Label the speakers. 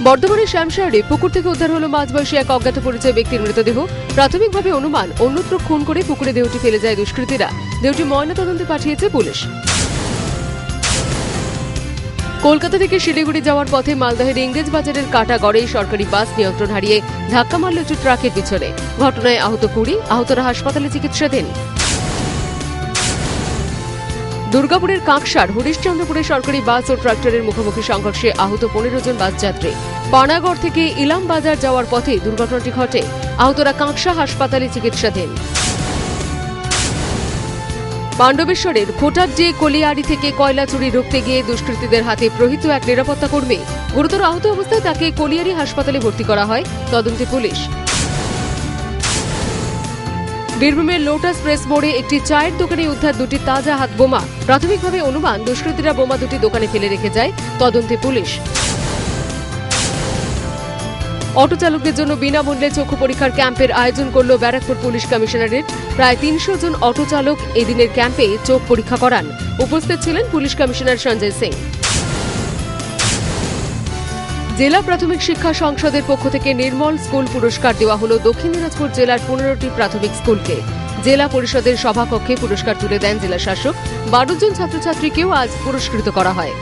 Speaker 1: বর্ধমানের শ্যামশাহারে পুকুর থেকে উদ্ধার হলো মাঝবয়সী এক অজ্ঞাত পরিচয় ব্যক্তির মৃতদেহ। প্রাথমিকভাবে অনুমান অন্যত্র খুন করে পুকুরে দেহটি ফেলে যায় দুষ্কৃতীরা। দেহটি ময়নাতদন্তে পাঠিয়েছে পুলিশ। কলকাতা থেকে শিলিগুড়ি যাওয়ার পথে মালদহের ইংরেজ বাজারের কাটাগড়ে সরকারি বাস নিয়ন্ত্রণ হারিয়ে ধাক্কা মারল একটি ট্রাকের পিছনে। ঘটনায় আহত 20, আহতরা হাসপাতালে চিকিৎসাধীন। দুর্গাপুরের কাঁকসার হরিশ্চন্দ্রপুরে সরকারি বাস ও ট্রাক্টরের মুখোমুখি সংঘর্ষে আহত 15 জন বাস যাত্রী। পানাগড় থেকে ইলাম বাজার যাওয়ার পথে দুর্ঘটনাটি ঘটে। আহতরা কাঁকসা হাসপাতালে চিকিৎসাধীন। পাণ্ডবেশ্বরের খোটারডি কলিয়ারি থেকে কয়লা চুরি রুখতে গিয়ে দুষ্কৃতীদের হাতে প্রহৃত এক নিরাপত্তা কর্মী। গুরুতর আহত অবস্থায় তাকে কলিয়ারি হাসপাতালে ভর্তি করা হয়। তদন্তে পুলিশ। বীরভূমের লোটাস প্রেস মোড়ে একটি চায়ের দোকানে উদ্ধার 2টি তাজা হাত বোমা। প্রাথমিকভাবে অনুমান দুষ্কৃতীরা বোমা 2টি দোকানে ফেলে রেখে যায়। তদন্তে পুলিশ। অটো চালকদের জন্য বিনামূল্যে চক্ষু পরীক্ষার ক্যাম্পের আয়োজন করল ব্যারাকপুর পুলিশ কমিশনারেট। প্রায় 300 জন অটো চালক এদিনের ক্যাম্পে চোখ পরীক্ষা করান। উপস্থিত ছিলেন পুলিশ কমিশনার সঞ্জয় সিং। জেলা প্রাথমিক শিক্ষা সংসদের পক্ষ থেকে নির্মল স্কুল পুরস্কার দেওয়া হল দক্ষিণ দিনাজপুর জেলার 15টি প্রাথমিক স্কুলকে। জেলা পরিষদের সভাকক্ষে পুরস্কার তুলে দেন জেলা শাসক। 12 জন ছাত্রছাত্রীকেও আজ পুরস্কৃত করা হয়।